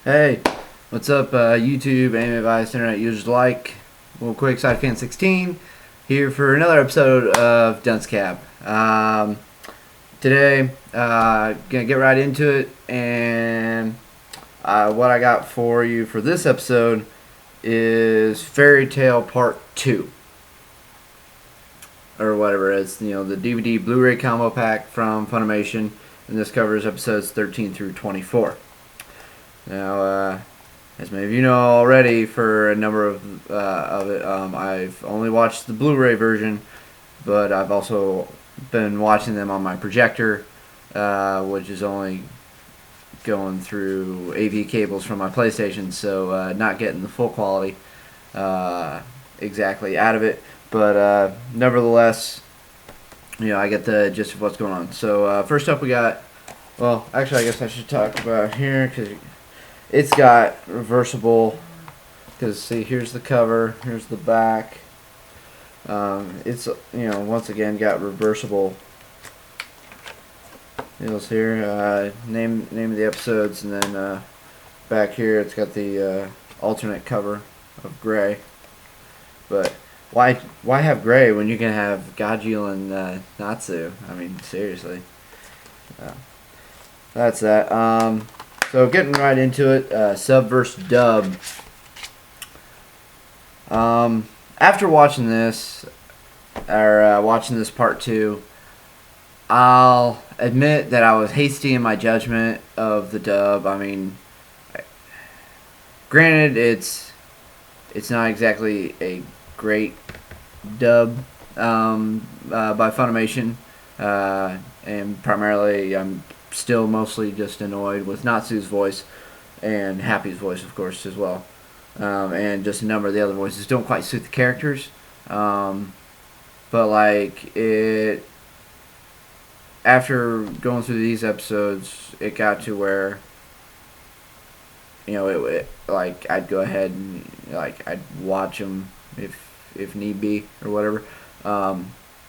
Hey, what's up, YouTube, anime advice, internet users alike? Real quick, SideFan16 here for another episode of Dunce Cap. Today, gonna get right into it, and what I got for you for this episode is Fairy Tail Part 2. Or whatever it is, the DVD Blu-ray combo pack from Funimation, and this covers episodes 13 through 24. Now, as many of you know already, for a number of it, I've only watched the Blu-ray version, but I've also been watching them on my projector, which is only going through AV cables from my PlayStation, so not getting the full quality exactly out of it. But nevertheless, I get the gist of what's going on. So first up we got, well, actually I guess I should talk about here, because it's got reversible, because see, here's the cover, here's the back. It's, once again got reversible deals here, name of the episodes, and then back here it's got the alternate cover of gray. But why have gray when you can have Gajil and Natsu? I mean, seriously. That's that. So getting right into it, sub versus dub. After watching this, or watching this part 2, I'll admit that I was hasty in my judgment of the dub. I mean, granted, it's not exactly a great dub by Funimation, and primarily I'm still mostly just annoyed with Natsu's voice and Happy's voice, of course, as well, and just a number of the other voices don't quite suit the characters, but like it, after going through these episodes, it got to where it like I'd go ahead and like I'd watch them if need be or whatever. And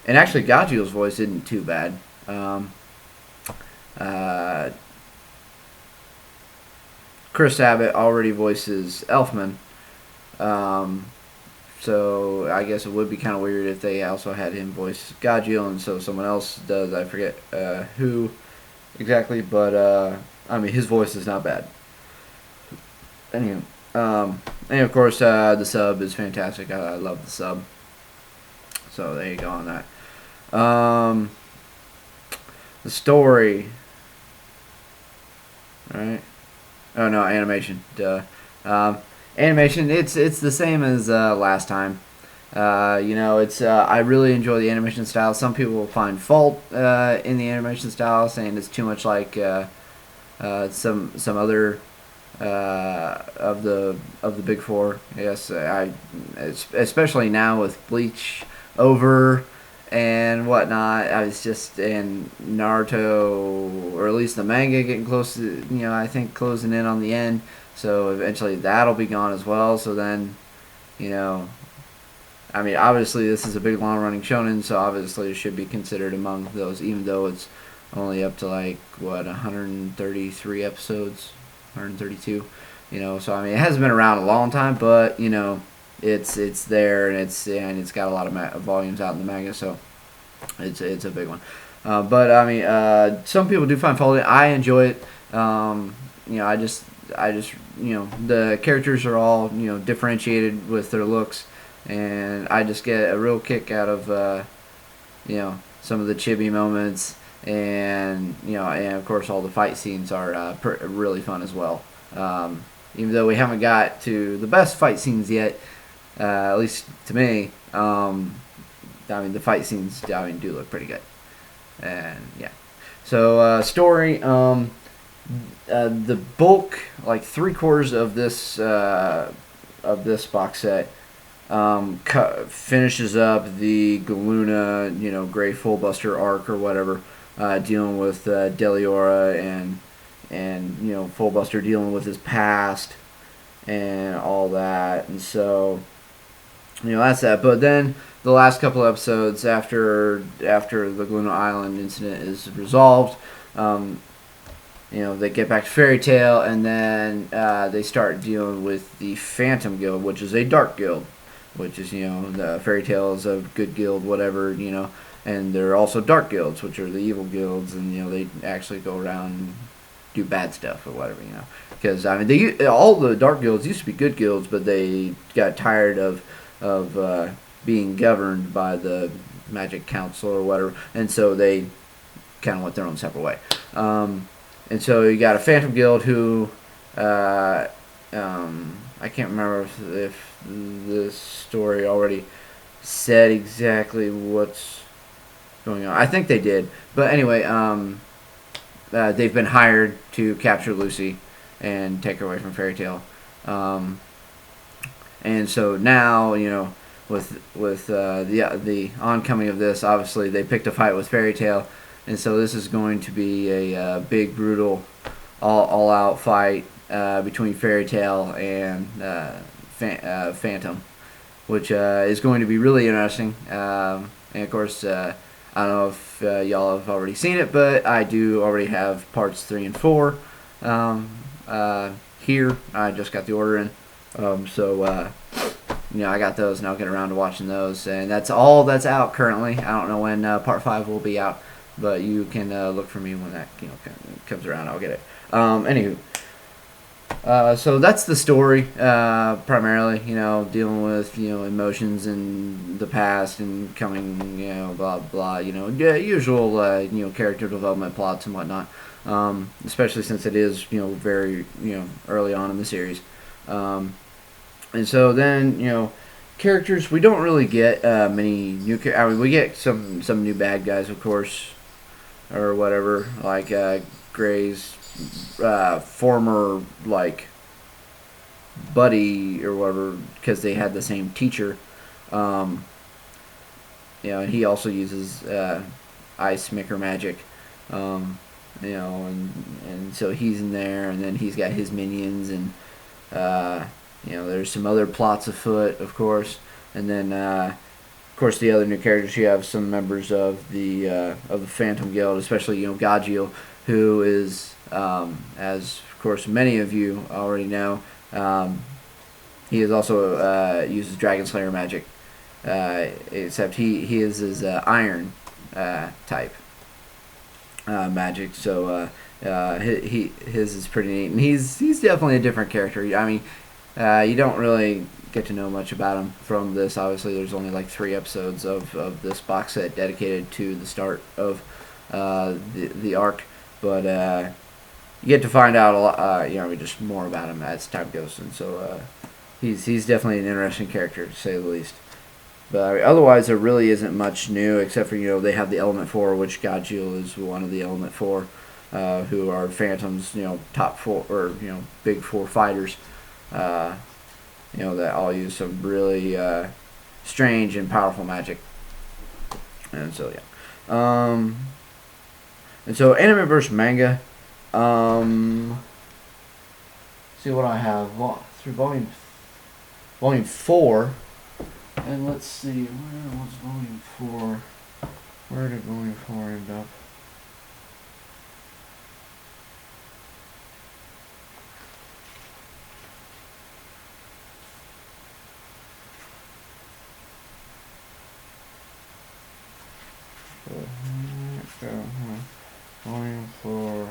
actually, Gajil's voice isn't too bad. Chris Abbott already voices Elfman, so I guess it would be kind of weird if they also had him voice Gajil, and so someone else does. I forget who exactly, but I mean, his voice is not bad. Anyway, and of course the sub is fantastic. I love the sub. So there you go on that. The story. Right? Oh no, animation. Duh. Animation. It's the same as last time. It's I really enjoy the animation style. Some people find fault in the animation style, saying it's too much like some other of the big four. Yes, especially now with Bleach over and whatnot. I was just in Naruto, or at least the manga, getting close to, I think closing in on the end. So eventually that'll be gone as well. So then, I mean, obviously this is a big long running shonen, so obviously it should be considered among those, even though it's only up to like 133 episodes, 132. So I mean, it hasn't been around a long time, but it's there, and it's got a lot of volumes out in the manga, so it's a big one. But I mean, some people do find fault in it. I enjoy it. I just the characters are all differentiated with their looks, and I just get a real kick out of some of the chibi moments, and and of course all the fight scenes are really fun as well. Even though we haven't got to the best fight scenes yet, at least to me, I mean, the fight scenes, do look pretty good. And yeah. So story, the bulk, like 3/4 of this box set, finishes up the Galuna, Gray Fullbuster arc or whatever, dealing with Deliora and Fullbuster dealing with his past and all that, and so that's that. But then the last couple of episodes after the Galuna Island incident is resolved, they get back to Fairy Tale, and then they start dealing with the Phantom Guild, which is a dark guild, which is the Fairy Tale is a good guild, whatever, and there are also dark guilds, which are the evil guilds, and they actually go around and do bad stuff or whatever, because all the dark guilds used to be good guilds, but they got tired of being governed by the Magic Council or whatever, and so they kind of went their own separate way. And so you got a Phantom Guild who, I can't remember if this story already said exactly what's going on. I think they did, but anyway, they've been hired to capture Lucy and take her away from Fairy Tale. And so now, with the oncoming of this, obviously they picked a fight with Fairy Tale. And so this is going to be a big, brutal, all-out fight between Fairy Tale and Phantom, which is going to be really interesting. And of course, I don't know if y'all have already seen it, but I do already have parts 3 and 4 here. I just got the order in, so I got those, and I'll get around to watching those. And that's all that's out currently. I don't know when part 5 will be out. But you can look for me when that comes around. I'll get it. Anywho, so that's the story primarily. Dealing with emotions in the past and coming blah blah. Usual character development plots and whatnot. Especially since it is very early on in the series. And so then characters, we don't really get many new. We get some new bad guys, of course, or whatever, like Gray's former buddy or whatever, because they had the same teacher. And he also uses ice maker magic. And so he's in there, and then he's got his minions, and there's some other plots afoot, of course, and then of course the other new characters. You have some members of the Phantom Guild, especially Gajiel, who is as of course many of you already know. He is also uses Dragon Slayer magic, except he is his iron type magic. So his is pretty neat, and he's definitely a different character. I mean, you don't really get to know much about him from this. Obviously, there's only like 3 episodes of this box set dedicated to the start of the arc, but you get to find out a lot, just more about him as time goes, and so he's definitely an interesting character, to say the least. But otherwise, there really isn't much new, except for they have the Element 4, which Gajiel is one of the Element 4, who are Phantom's top 4 or big 4 fighters. That all use some really strange and powerful magic. And so and so anime versus manga. See what I have through volume 4, and let's see, where was volume 4? Where did volume 4 end up? Volume 4.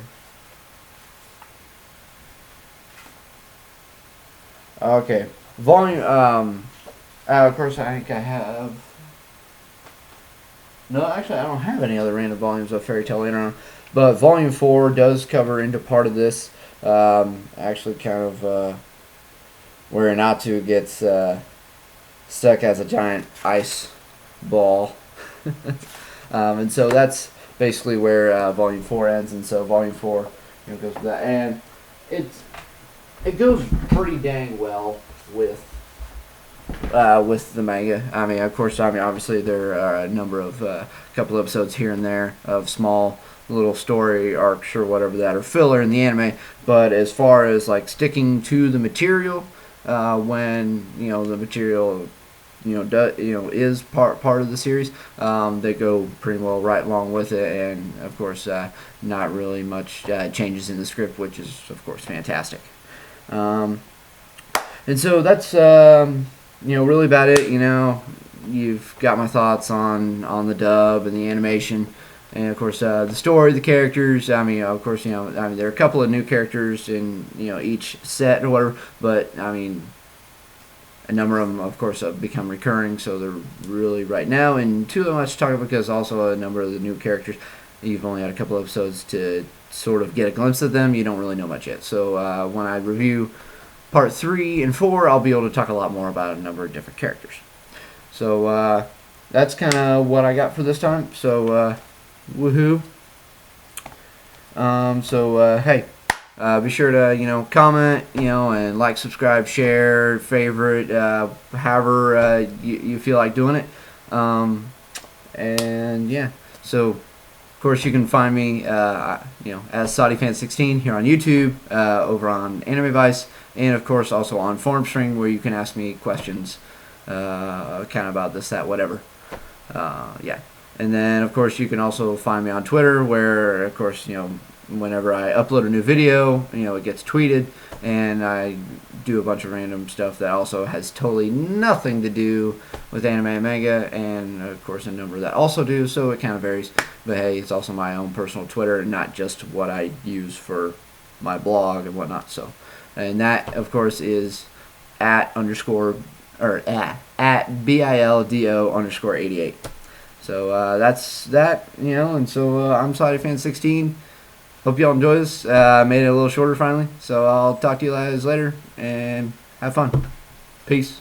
Okay, volume. Of course, I think I have. No, actually, I don't have any other random volumes of Fairy Tail later on. But volume 4 does cover into part of this. Actually, kind of where Natsu gets stuck as a giant ice ball. And so that's basically where volume 4 ends, and so volume 4 goes with that, and it goes pretty dang well with the manga. I mean, of course, obviously there are a number of couple episodes here and there of small little story arcs or whatever that are filler in the anime, but as far as like sticking to the material, when the material is part of the series. They go pretty well right along with it, and of course, not really much changes in the script, which is of course fantastic. And so that's really about it. You've got my thoughts on the dub and the animation. And of course, the story, the characters. I mean, of course, there are a couple of new characters in each set or whatever. But I mean, a number of them, of course, have become recurring. So they're really right now, and too much to talk about because also a number of the new characters. You've only had a couple episodes to sort of get a glimpse of them. You don't really know much yet. So when I review part 3 and 4, I'll be able to talk a lot more about a number of different characters. So that's kind of what I got for this time. So. Woohoo. Hey, be sure to, comment, and like, subscribe, share, favorite, however you feel like doing it. And yeah, so of course you can find me, as SaudiFan16 here on YouTube, over on Anime Vice, and of course also on ForumString, where you can ask me questions, kind of about this, that, whatever. Yeah. And then, of course, you can also find me on Twitter, where, of course, whenever I upload a new video, it gets tweeted, and I do a bunch of random stuff that also has totally nothing to do with anime and manga, and, of course, a number that also do, so it kind of varies. But, hey, it's also my own personal Twitter, not just what I use for my blog and whatnot. So, and that, of course, is at BILDO_88. So that's that, and so I'm SaudiFan16. Hope y'all enjoy this. Made it a little shorter finally. So I'll talk to you guys later, and have fun. Peace.